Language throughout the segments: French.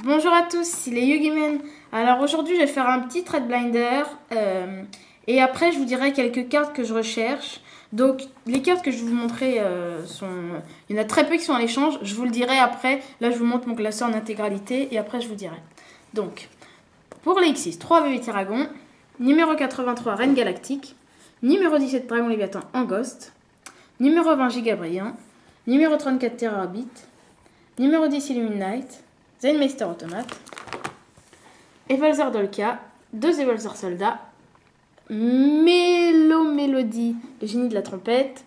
Bonjour à tous, c'est les Yugimen. Alors aujourd'hui je vais faire un petit trade blinder et après je vous dirai quelques cartes que je recherche. Donc les cartes que je vais vous montrer il y en a très peu qui sont à l'échange, je vous le dirai après. Là je vous montre mon classeur en intégralité et après je vous dirai. Donc pour les X6, 3 bébés Tyragon, numéro 83 Reine Galactique, numéro 17 Dragon Léviathan en Ghost, numéro 20 Giga Brillant, numéro 34 Terror Beat, numéro 10 Illuminate, Zenmeister Automate, Evalzer Dolka, 2 Evalzer Soldats, Mélodie, le génie de la trompette,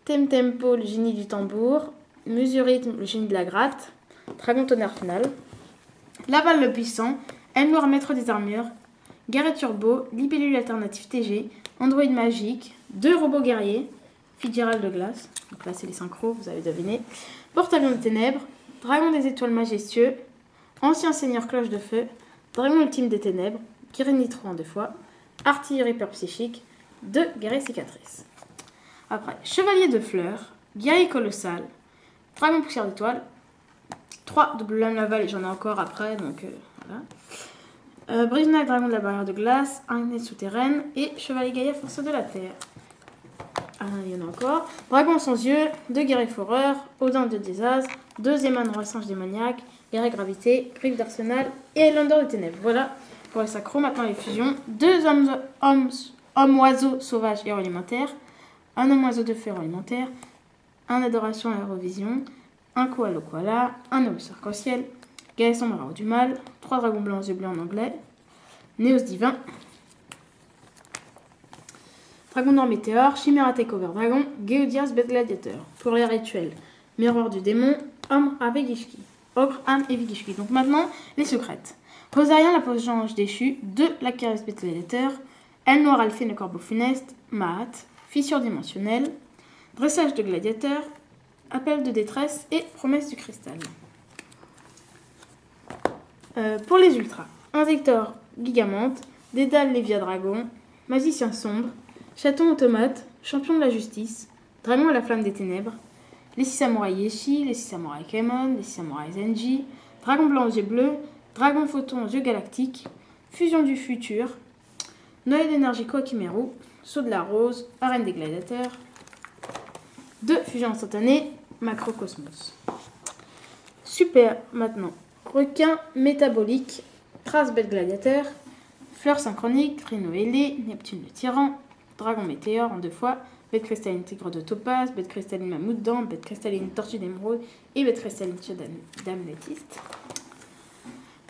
Tempo, le génie du tambour, Mesurithme, le génie de la gratte, Dragon Tonnerre Final, Laval le puissant, Noir maître des armures, Garret Turbo, Libellule alternative TG, Android magique, 2 robots guerriers, Fitzgerald de glace, donc là c'est les synchros, vous avez deviné, Porte-avions de ténèbres, Dragon des étoiles majestueux, Ancien seigneur cloche de feu, Dragon ultime des ténèbres, Kirin Nitro en 2 fois, Artillerie peur psychique, 2 guerriers cicatrices. Après, Chevalier de fleurs, Guerrier colossal, Dragon poussière d'étoile, 3 double lame laval et j'en ai encore après, donc voilà. Brise-Nail, dragon de la barrière de glace, araignée souterraine et Chevalier Gaïa force de la terre. Il y en a encore. Dragon sans yeux, 2 guerriers foreurs, Odin de Désaz, 2 Eman roi singe démoniaque, guerrier gravité, griffe d'arsenal et Highlander des ténèbres. Voilà pour les sacros. Maintenant les fusions. 2 hommes oiseaux sauvages héros alimentaires, un homme oiseau de feu héros alimentaire, un adoration à Eurovision, un koala koala, un homme arc-en-ciel, guerrier sombre héros du mal, 3 dragons blancs aux yeux bleus en anglais, Néos divin, Dragon noir météore, Chimera takeover dragon, Geodias bête gladiateur. Pour les rituels, miroir du démon, homme avec Gishki, ogre, âme et Vigishki. Donc maintenant, les secrètes. Rosarien, la pose ange déchu, 2 la caresse bête gladiateur, aile noire alphée, le corbeau funeste, Mahat, fissure dimensionnelle, dressage de gladiateur, appel de détresse et promesse du cristal. Pour les ultras, Invictor Gigamante, Dédale Lévia Dragon, Magicien sombre, Chaton automate, champion de la justice, dragon à la flamme des ténèbres, les 6 samouraïs Yeshi, les 6 samouraïs Kaimon, les 6 samouraïs Zenji, dragon blanc aux yeux bleus, dragon photon aux yeux galactiques, fusion du futur, Noël d'énergie Koakimeru, saut de la rose, arène des gladiateurs, 2 fusions instantanées, macrocosmos. Super, maintenant, requin métabolique, trace bête gladiateur, fleur synchronique, Rhino ailé, Neptune le tyran, Dragon météore en 2 fois, bête cristalline tigre de topaz, bête cristalline mammouth dent, bête cristalline tortue d'émeraude et bête cristalline d'améthyste.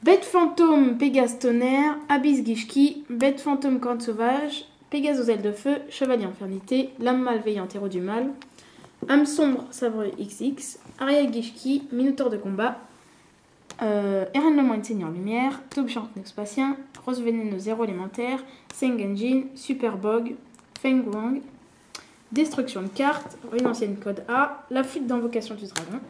Bête fantôme Pégase tonnerre, Abyss Gishki, bête fantôme corne sauvage, Pégase aux ailes de feu, chevalier infernité, lame malveillante héros du mal, âme sombre sabre XX, Ariel Gishki, minotaure de combat, Eren le moine seigneur lumière, Taube chante Noxpatien, Rose vénéneuse zéro élémentaire, Sengenjin, Super Bog, Feng Guang, Destruction de cartes, une ancienne code A, la fuite d'invocation du dragon,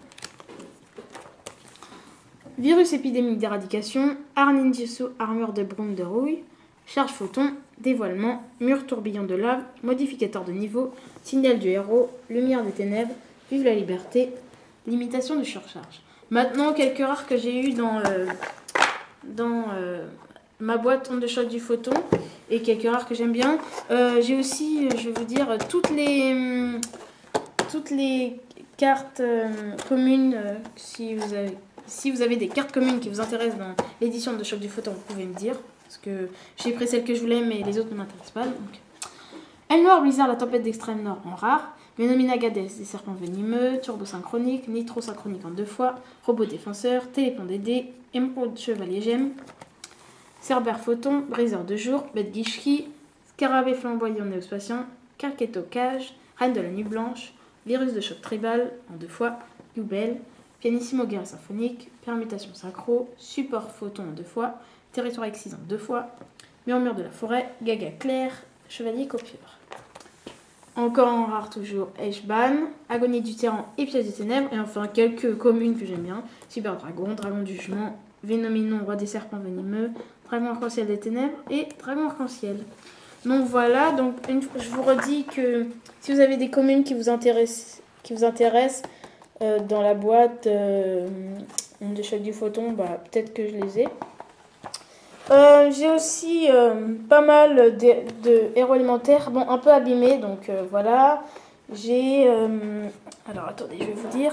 Virus épidémique d'éradication, Ninjutsu armure de brume de rouille, Charge photon, dévoilement, mur tourbillon de lave, modificateur de niveau, signal du héros, lumière des ténèbres, vive la liberté, limitation de surcharge. Maintenant, quelques rares que j'ai eu dans ma boîte onde de choc du photon et quelques rares que j'aime bien. J'ai aussi, je vais vous dire, toutes les cartes communes. Si vous avez des cartes communes qui vous intéressent dans l'édition de choc du photon, vous pouvez me dire. Parce que j'ai pris celles que je voulais, mais les autres ne m'intéressent pas. Donc. Elle Noir, Blizzard, la tempête d'extrême nord en rare. Ménomina Gades, des serpents venimeux. Turbo synchronique, Nitro synchronique en 2 fois. Robot défenseur, Télépon DD, Émeraude chevalier gemme. Cerbère photon, briseur de jour, bête Gishki, Scarabée flamboyant néospatien, Carquetto cage, reine de la nuit blanche, virus de choc tribal en 2 fois, Youbel, pianissimo guerre symphonique, permutation synchro, support photon en 2 fois, territoire excis en 2 fois, murmure de la forêt, gaga clair, chevalier copieur. Encore en rare toujours, Eshban, agonie du tyran et pièce des ténèbres, et enfin quelques communes que j'aime bien, Cyber Dragon, Dragon du jugement, Vénominon, roi des serpents venimeux, Dragon arc-en-ciel des ténèbres et Dragon arc-en-ciel. Donc voilà, donc je vous redis que si vous avez des communes qui vous intéressent dans la boîte, Des chèques du photon, bah, peut-être que je les ai. J'ai aussi pas mal de héros alimentaires, bon, un peu abîmés, donc voilà. J'ai. Alors attendez, je vais vous dire.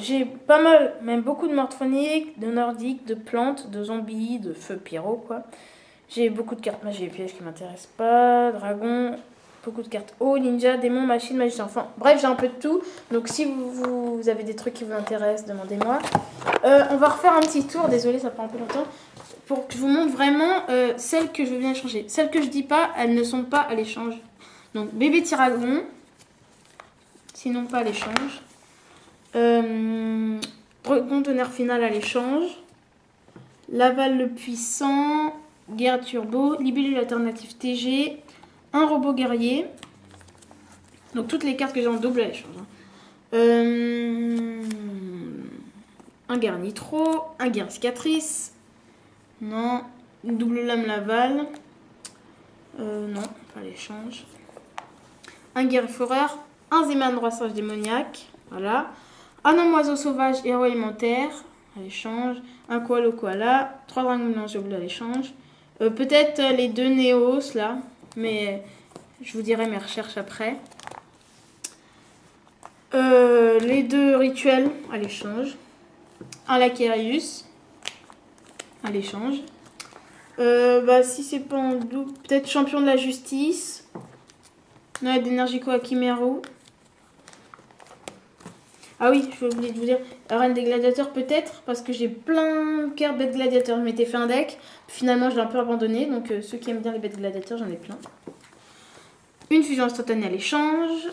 J'ai pas mal, même beaucoup de morphoniques, de nordiques, de plantes, de zombies, de feu pyro, quoi. J'ai beaucoup de cartes magie et pièges qui m'intéressent pas, dragon, beaucoup de cartes eau, ninja, démon, machine, magicien, enfant. Bref, j'ai un peu de tout. Donc si vous avez des trucs qui vous intéressent, demandez-moi. On va refaire un petit tour, désolé, ça prend un peu longtemps, pour que je vous montre vraiment celles que je viens échanger. Celles que je dis pas, elles ne sont pas à l'échange. Donc bébé tiragon, sinon pas à l'échange. Conteneur final à l'échange. Laval le puissant, guerre turbo, libellule alternative TG, un robot guerrier. Donc toutes les cartes que j'ai en double à l'échange. Un guerre nitro, un guerre cicatrice. Non. Une double lame Laval. Non, pas l'échange. Un guerre foreur, un Zeman droissage démoniaque. Voilà. Un homme oiseau sauvage héros alimentaire à l'échange. Un koala au koala. 3 dragons mélangés au bleu à l'échange. Peut-être les 2 néos là. Mais je vous dirai mes recherches après. Les 2 rituels à l'échange. Un Lacarius à l'échange. Si c'est pas en double, peut-être champion de la justice. Noël d'énergico à Kimeru. Ah oui, je vais oublier de vous dire, Reine des gladiateurs peut-être, parce que j'ai plein de cartes bêtes gladiateurs. Je m'étais fait un deck, finalement je l'ai un peu abandonné, donc ceux qui aiment bien les bêtes gladiateurs, j'en ai plein. Une fusion instantanée à l'échange.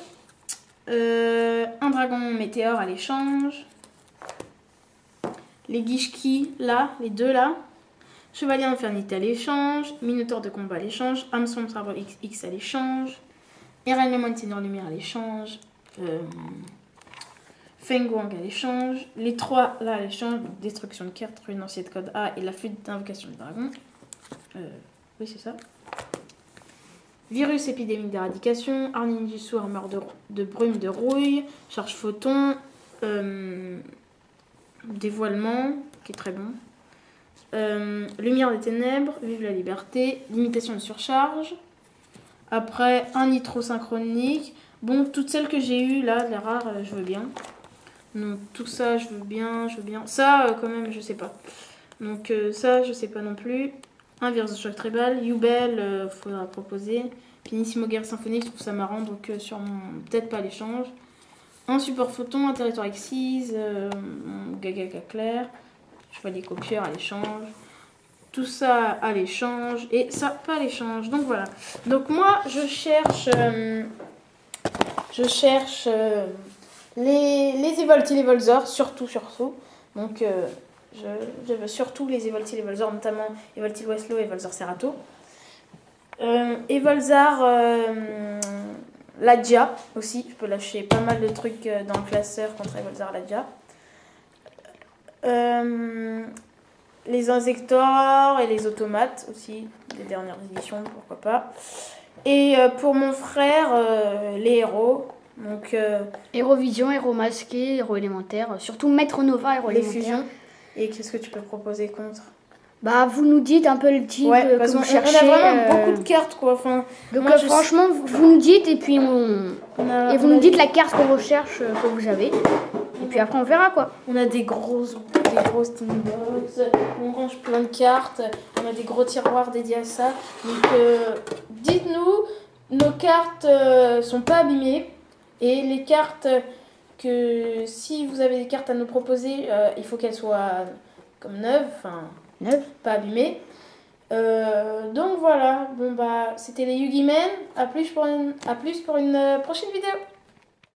Un dragon météore à l'échange. Les Gishki là, les 2 là. Chevalier infernité à l'échange. Minotaure de combat à l'échange. Hameçon de sabre XX à l'échange. Eren le moine ténor lumière à l'échange. Feng Wang à l'échange. Les 3 là à l'échange. Destruction de cartes, renancier de code A et la flûte d'invocation du dragon. Oui, c'est ça. Virus épidémique d'éradication. Arninjutsu armeur de brume de rouille. Charge photon. Dévoilement, qui est très bon. Lumière des ténèbres. Vive la liberté. Limitation de surcharge. Après, un nitro synchronique. Bon, toutes celles que j'ai eues là, les rares, je veux bien. Donc tout ça, je veux bien. Ça, quand même, je sais pas. Donc ça, je sais pas non plus. Un virus de choc tribal. Yubel, faudra proposer. Finissimo guerre symphonique, je trouve ça marrant, donc sûrement peut-être pas à l'échange. Un support photon, un territoire exquise, Gagaga clair. Chevalier copieur à l'échange. Tout ça à l'échange. Et ça, pas à l'échange. Donc voilà. Donc moi, je cherche les Evolti, les Volzor, surtout. Donc je veux surtout les Evolti, les Volzor, notamment Evolti Westlo et Volzor Serato. Evolzar Ladja aussi. Je peux lâcher pas mal de trucs dans le classeur contre Evolzar Ladja. Les insectors et les automates aussi, des dernières éditions, pourquoi pas. Et pour mon frère, les héros. Donc, Héros Vision, Héros Masqué, Héros Élémentaire, surtout Maître Nova, Héros les Élémentaire. fusions. Et qu'est-ce que tu peux proposer contre? Bah, vous nous dites un peu le type parce que vous qu'on cherchez. a vraiment beaucoup de cartes, quoi. Enfin, donc, moi, franchement, vous nous dites et puis vous nous dites la carte qu'on recherche que vous avez. Et puis après, on verra, quoi. On a des grosses Steambox, on range plein de cartes, on a des gros tiroirs dédiés à ça. Donc, dites-nous, nos cartes sont pas abîmées. Et les cartes que, si vous avez des cartes à nous proposer, il faut qu'elles soient comme neuves, enfin, pas abîmées. Donc voilà, bon bah, c'était les Yugi Men. À plus pour une prochaine vidéo.